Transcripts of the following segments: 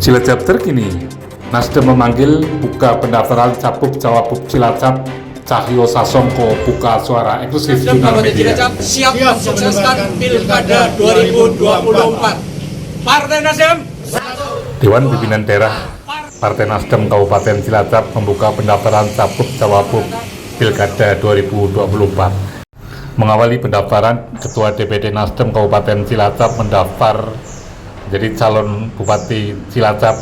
Cilacap terkini, Nasdem memanggil buka pendaftaran Cagup-Cawagup Cilacap. Cahyo Sasongko buka suara eksklusif Jurnal Media. Cilacap siap mensukseskan Pilkada 2024. Partai Nasdem. Dewan Pimpinan Daerah Partai Nasdem Kabupaten Cilacap membuka pendaftaran Cagup-Cawagup Pilkada 2024. Mengawali pendaftaran, Ketua DPD Nasdem Kabupaten Cilacap mendaftar menjadi calon Bupati Cilacap,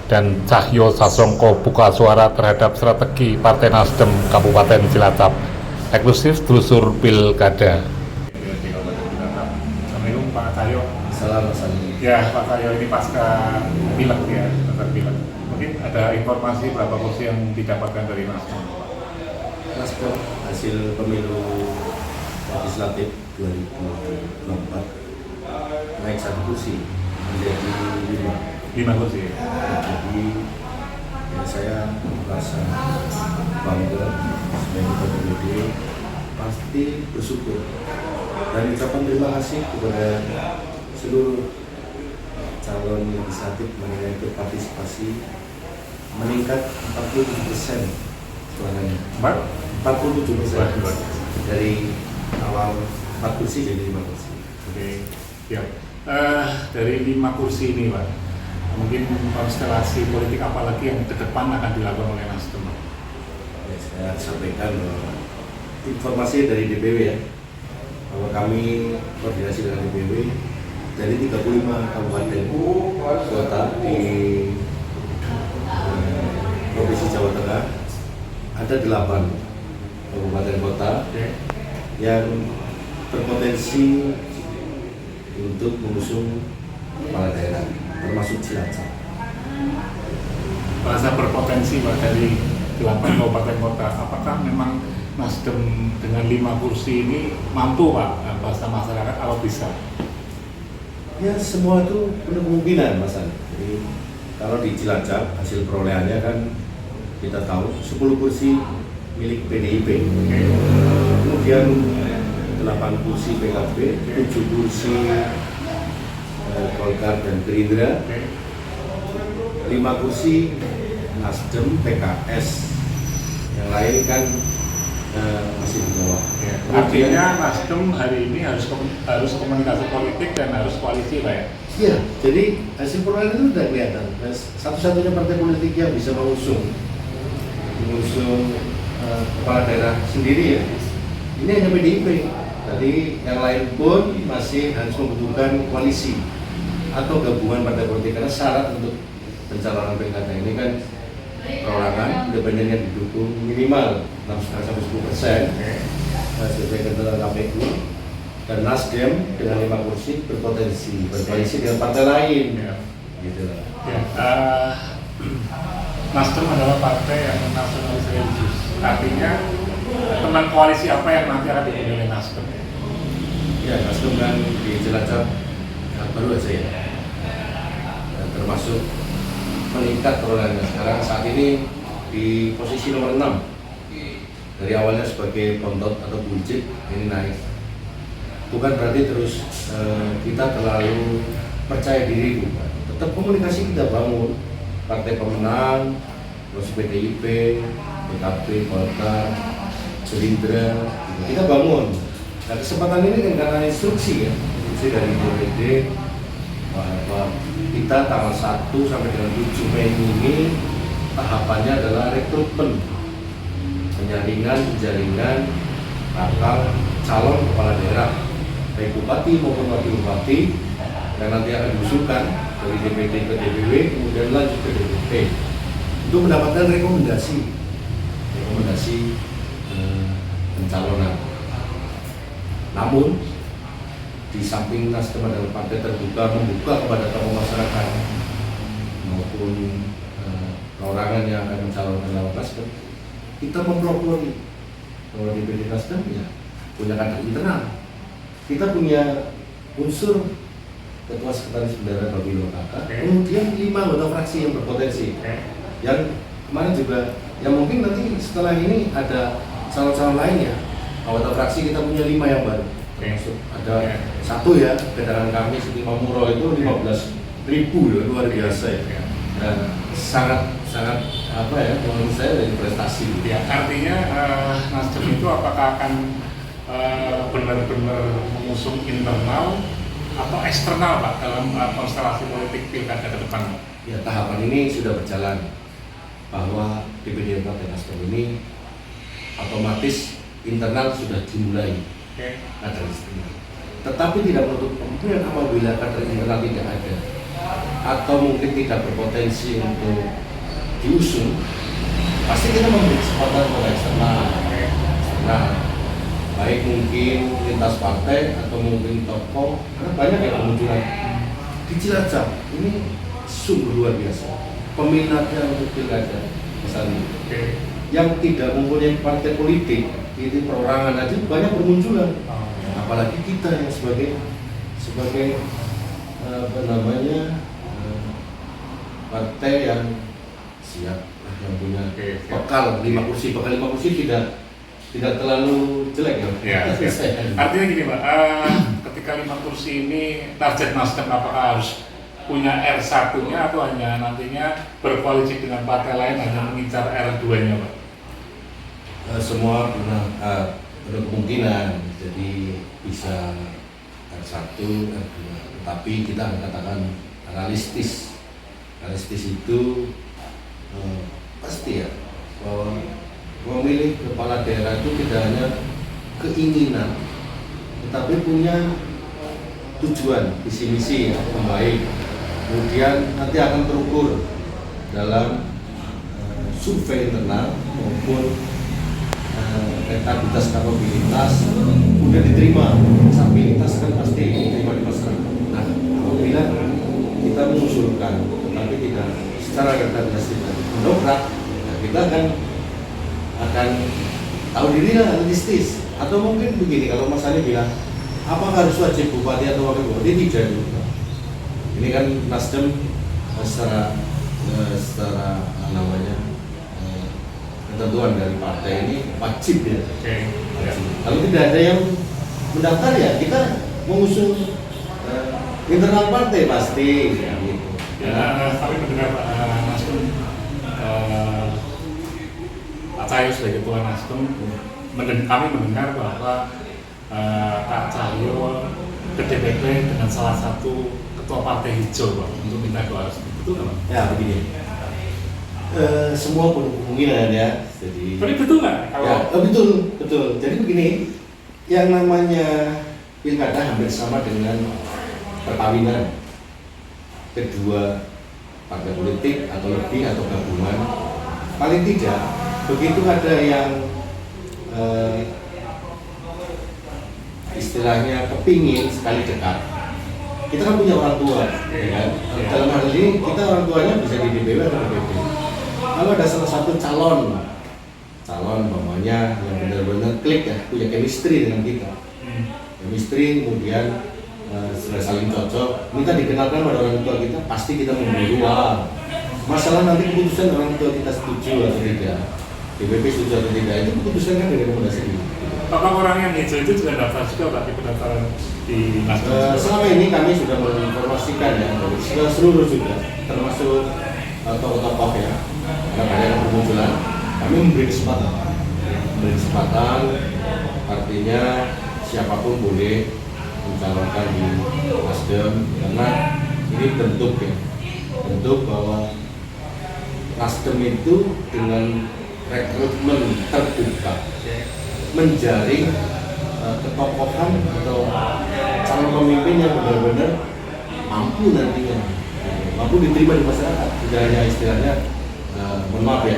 dan Cahyo Sasongko buka suara terhadap strategi Partai Nasdem Kabupaten Cilacap. Eksklusif telusur Pilkada. Assalamualaikum Pak Cahyo. Assalamualaikum. Ya Pak Cahyo, ini pasca pilek ya, pilek. Mungkin ada informasi berapa kursi yang didapatkan dari Nasdem? Nasdem hasil pemilu legislatif 2024 naik 1 kursi menjadi 5 kursi. Jadi ya saya merasa bangga sebagai ketua DPD, pasti bersyukur dan ucapan terima kasih kepada seluruh calon legislatif mengenai berpartisipasi meningkat 47% suaranya. 47% dari awal 4 kursi jadi 5 kursi. Oke, ya. Dari 5 kursi ini Pak, mungkin konstelasi politik apa lagi yang ke depan akan dilakukan oleh Nasdem? Ya, saya sampaikan informasi dari DPW ya, bahwa kami koordinasi dengan DPW dari 35 kabupaten kota di Provinsi Jawa Tengah, ada 8 kabupaten kota yang berpotensi untuk mengusung kepala daerah, termasuk Cilacap. Bahasa berpotensi Pak dari 8 kabupaten kota, apakah memang Nasdem dengan 5 kursi ini mampu Pak, bahasa masyarakat kalau bisa? Ya semua itu penuh kemungkinan Mas Andi. Jadi kalau di Cilacap hasil perolehannya kan kita tahu 10 kursi milik PDIP, kemudian 8 kursi PKB, 7 kursi Golkar dan Gerindra, 5 kursi Nasdem, PKS, yang lain kan masih di bawah. Ya. Artinya Nasdem hari ini harus komunikasi politik dan harus koalisi Pak ya? Iya, jadi hasil perolehan itu sudah kelihatan. Satu-satunya partai politik yang bisa mengusung kepala daerah sendiri ya, ini hanya PDIP. Tadi yang lain pun masih harus membutuhkan koalisi atau gabungan partai politik, karena syarat untuk pencalonan pilkada ini kan perorangan independen yang didukung minimal 6,5-10% sesuai ketentuan KPU, dan Nasdem dengan 5 kursi berpotensi berkoalisi dengan partai lain. Gitu lah. Ya, Nasdem adalah partai yang nasionalis religius. Artinya teman koalisi apa yang nanti akan dipilih oleh Nasdem? Ya, Nasdem kan di Cilacap baru aja ya, termasuk meningkat perolehannya. Sekarang saat ini di posisi nomor 6. Dari awalnya sebagai bontot atau buncit, ini naik. Bukan berarti terus kita terlalu percaya diri, bukan. Tetap komunikasi kita bangun. Partai pemenang, terus PDIP, PKB, Golkar, Gerindra, kita bangun. Nah, kesempatan ini kan karena instruksi dari DPD, bahwa kita tanggal 1 sampai dengan 7 Mei ini tahapannya adalah rekrutmen, penyaringan jaringan bakal calon kepala daerah, baik bupati maupun wakil bupati, yang nanti akan diusulkan dari DPD ke DPW, kemudian lanjut ke DPP untuk mendapatkan rekomendasi pencalonan. Namun di samping Nasdem adalah partai terbuka, membuka kepada tokoh masyarakat maupun perorangan yang akan mencalonkan lewat Nasdem, kita mempelopori bahwa DPD Nasdem ya punya kader internal. Kita punya unsur ketua sekretaris bendahara Babilo Kakak, kemudian 5 anggota fraksi yang berpotensi, yang kemarin juga, yang mungkin nanti setelah ini ada calon-calon lainnya. Anggota fraksi kita punya 5 yang baru. Termasuk ada 1 ya, cadangan kami Siti Mamuro itu 15 ribu loh, luar biasa ya. Sangat apa ya, menurut saya dari prestasi. Ya, artinya Nasdem itu apakah akan benar-benar mengusung internal atau eksternal Pak dalam konstelasi politik pilkada ke depan? Ya, tahapan ini sudah berjalan bahwa DPD Partai Nasdem ini otomatis internal sudah dimulai kader internal. Tetapi tidak menutup kemungkinan apabila kader internal tidak ada atau mungkin tidak berpotensi untuk diusung, pasti kita memberi kesempatan kepada eksternal, baik mungkin lintas partai atau mungkin tokoh, karena banyak yang bermunculan di Cilacap ini sungguh luar biasa peminatnya untuk pilkada misalnya, yang tidak mempunyai partai politik, itu perorangan aja banyak bermunculan, apalagi kita yang sebagai apa namanya partai yang siap, yang punya bekal 5 kursi, tidak terlalu jelek ya. Artinya gini Pak, ketika 5 kursi ini target Nasdem apakah harus punya R1-nya atau hanya nantinya berkoalisi dengan partai lain hanya mengincar R2-nya Pak? Semua ada kemungkinan, jadi bisa R1, R2, tapi kita katakan realistis itu pasti ya, bahwa memilih kepala daerah itu tidak hanya keinginan, tetapi punya tujuan, visi misi yang baik. Kemudian nanti akan terukur dalam survei internal maupun elektabilitas kapabilitas, kemudian diterima, stabilitas kan pasti diterima di masyarakat. Nah, apabila kita mengusulkan, tetapi tidak secara elektabilitas tidak mendongkrak, nah kita akan tahu diri lah, realistis. Atau mungkin begini, kalau Mas Ani bilang, apakah harus wajib bupati atau wakil bupati? Tidak juga. Ini kan Nasdem secara namanya ketentuan dari partai ini wajib ya. Wajib. Kalau tidak ada yang mendaftar ya kita mengusung internal partai pasti. Ya, gitu. Tapi mendengar Pak Nasdem, Pak Cahyo sebagai ketua Nasdem, kami mendengar bahwa Pak Cahyo ke DPP dengan salah satu ketua partai hijau Pak untuk minta doa restu. Betul nggak Pak? Ya begini. Semua pun kemungkinan ya. Jadi. Tapi betul nggak? Kalau... Ya, betul. Jadi begini, yang namanya pilkada hampir sama dengan perkawinan kedua partai politik atau lebih atau gabungan. Paling tidak begitu ada yang istilahnya kepingin sekali dekat. Kita kan punya orang tua, ya kan? Dalam hal ini kita orang tuanya bisa di DPW atau DPP. Kalau ada salah satu calon umpamanya yang benar-benar klik ya, punya chemistry dengan kita, chemistry, kemudian sudah saling cocok, minta dikenalkan pada orang tua kita, pasti kita memberi ruang. Masalah nanti keputusan orang tua kita setuju atau tidak, DPP setuju atau tidak, itu keputusan kan dari rekomendasi kita. Apakah orang yang hijau itu juga daftar juga Pak di pendaftaran di Nasdem? Selama ini kami sudah menginformasikan ya, seluruh juga, termasuk tokoh-tokoh ya, karena banyak yang bermunculan, kami memberi kesempatan, artinya siapapun boleh mencalonkan di Nasdem, karena ini bentuk bahwa Nasdem itu dengan rekrutmen terbuka menjaring ketokohan atau calon pemimpin yang benar-benar mampu nantinya, mampu diterima di masyarakat, tidak hanya istilahnya mohon maaf ya,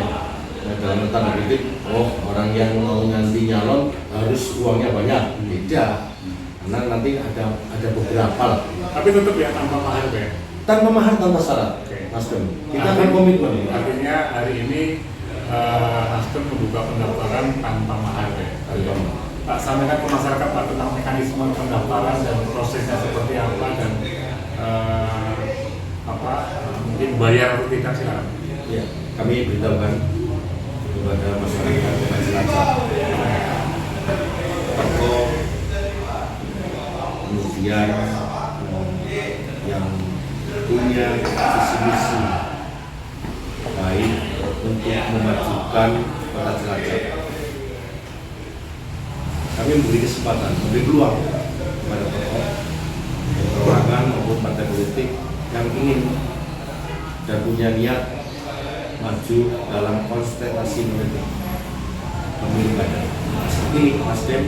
dalam tanda kutip, orang yang mau nanti nyalon harus uangnya banyak, tidak, karena nanti ada beberapa lah. Tapi tetap ya tanpa mahar ya? Tanpa mahar, tanpa syarat. Nasdem kita akan komitmen. Artinya hari ini Nasdem membuka pendaftaran tanpa mahar ya? Pak, sampaikan ke masyarakat Pak tentang mekanisme pendaftaran dan prosesnya seperti apa dan mungkin bayar atau tidak silakan. Ya, kami beritahukan kepada masyarakat Kota Cilacap, kemudian yang punya visi misi baik untuk memajukan Kota Cilacap. Kami memberi kesempatan, memberi peluang kepada tokoh, perorangan maupun partai politik yang ingin dan punya niat maju dalam konstelasi politik pemilu kada. Seperti Nasdem,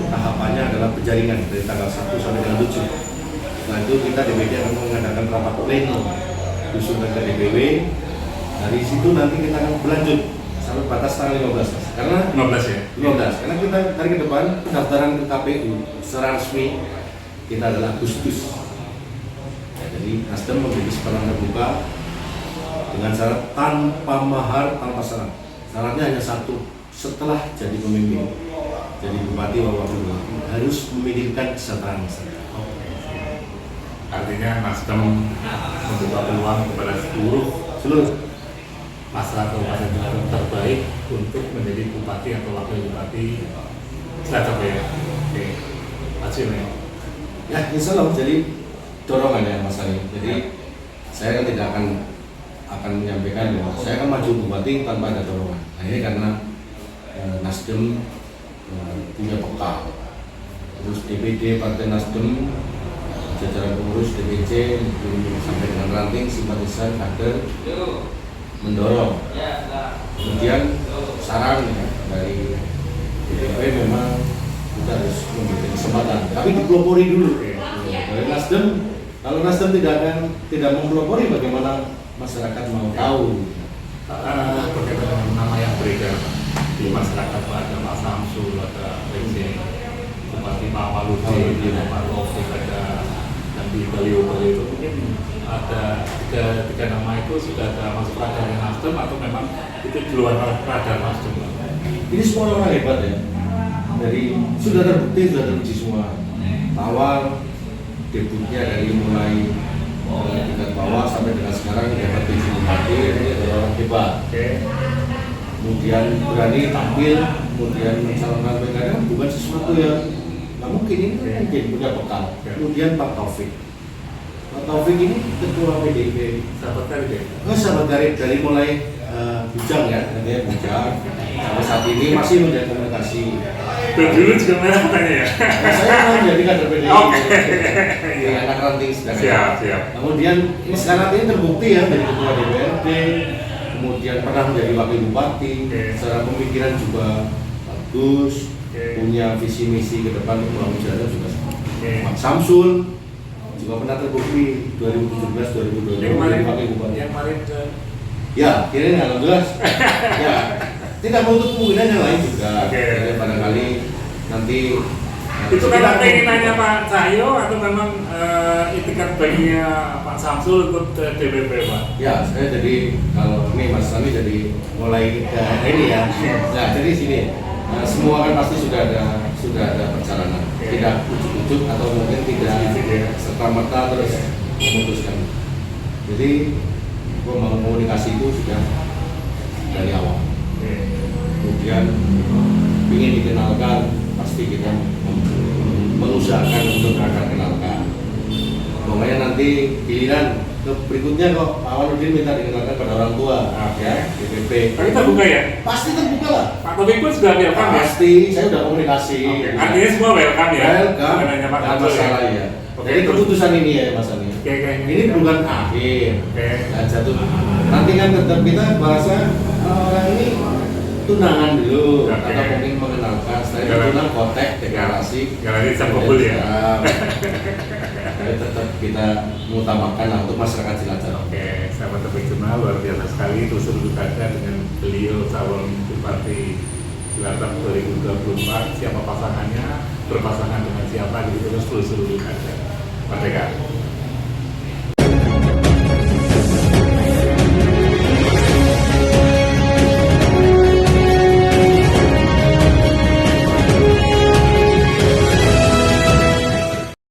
tahapannya adalah penjaringan dari tanggal 1 sampai dengan 7. Setelah itu kita DPD akan mengadakan rapat pleno diusulkan ke DPW. Dari situ nanti kita akan berlanjut sampai batas tanggal 15. Karena 15 ya? 15. Karena kita dari ke depan pendaftaran ke KPU secara resmi kita adalah Agustus. Ya, jadi Nasdem memberi kesempatan terbuka dengan syarat tanpa mahar, tanpa syarat. Syaratnya hanya satu, setelah jadi pemimpin, jadi bupati atau wakil bupati harus memikirkan kesejahteraan masyarakat. Artinya Nasdem membuka peluang kepada seluruh masyarakat Kabupaten Cilacap terbaik untuk menjadi bupati atau wakil bupati Cilacap ya. Oke, hasilnya. Ya, insya Allah jadi dorongan ya Mas Ali. Jadi saya kan tidak akan menyampaikan bahwa saya akan maju bupati tanpa ada dorongan. Nah, ini karena Nasdem punya bekal. Terus DPD Partai Nasdem, jajaran pengurus DPC sampai dengan ranting simpatisan kader mendorong. Kemudian saran ya, dari DPP memang kita harus memberikan kesempatan, tapi dipelopori dulu. Dari Nasdem, kalau Nasdem tidak mempelopori, bagaimana masyarakat mau tahu? Berkaitan dengan nama yang beredar di masyarakat, ada Pak Samsul, ada PJ Bupati Pak Waludin, ada Pak Taufik, ada dan di Baliu-Baliu itu mungkin ada tiga nama itu sudah ada masuk radar Nasdem atau memang itu di luar radar Nasdem? Ini semua orang hebat ya. Dari sudah terbukti, sudah teruji semua. Awal debutnya dari mulai tingkat bawah sampai dengan sekarang dapat PJ Bupati, ini adalah orang hebat. Kemudian berani tampil, kemudian mencalonkan pilkada bukan sesuatu yang nggak mungkin, ini mungkin punya bekal. Kemudian Pak Taufik ini ketua PDIP, Sahabat karib ya? sahabat karib dari mulai bujang ya, artinya bujang sampai saat ini masih menjadi komunikasi. Dulu juga merah katanya ya? Nah, saya mau jadi kader PDIP. Di anak ranting sedang. Siap. Kemudian sekarang ini terbukti ya dari ketua DPRD, kemudian pernah menjadi wakil bupati, secara pemikiran juga bagus, punya visi misi ke depan untuk membangun Cilacap juga. Pak Samsul juga pernah terbukti 2017-2022 menjadi wakil bupati. Yang kemarin ke Ya, kira-kira nggak jelas. Ya, tidak menutup kemungkinan yang lain juga. Jadi barangkali nanti itu karena keinginannya Pak Cahyo atau memang itikat baginya Pak Samsul untuk ke DPP Pak? Ya, saya jadi kalau ini Mas Sami jadi mulai ini ya. Nah, jadi sini semua kan pasti sudah ada perjalanan. Tidak ujuk-ujuk atau mungkin tidak serta-merta terus memutuskan. Jadi membangun komunikasi itu sudah dari awal. Kemudian ingin dikenalkan, pasti kita mengusahakan untuk akan kenalkan. Pokoknya nanti giliran berikutnya kok Pak Waludin minta dikenalkan pada orang tua, ya DPP. Tapi terbuka ya? Pasti terbuka lah. Pak Taufik pun sudah welcome ya? Pasti, saya sudah komunikasi. Artinya semua welcome ya? Welcome, Bukan hanya Pak nggak Samsul masalah ya? ya. Jadi keputusan ini ya Mas Ani. Ini bukan akhir. Nah, jatuh. Nanti kan tetap kita bahasa orang ini tunangan dulu, atau mungkin mengenalkan. Setelah tunang kontak deklarasi. Galari sang kumpul ya? Tapi tetap kita mengutamakan lah untuk masyarakat Cilacap. Oke, sahabat Topik Jurnal luar biasa sekali terus berkata dengan beliau calon bupati Cilacap 2024, siapa pasangannya, berpasangan dengan siapa, gitu terus seluruh pilkada. Merdeka.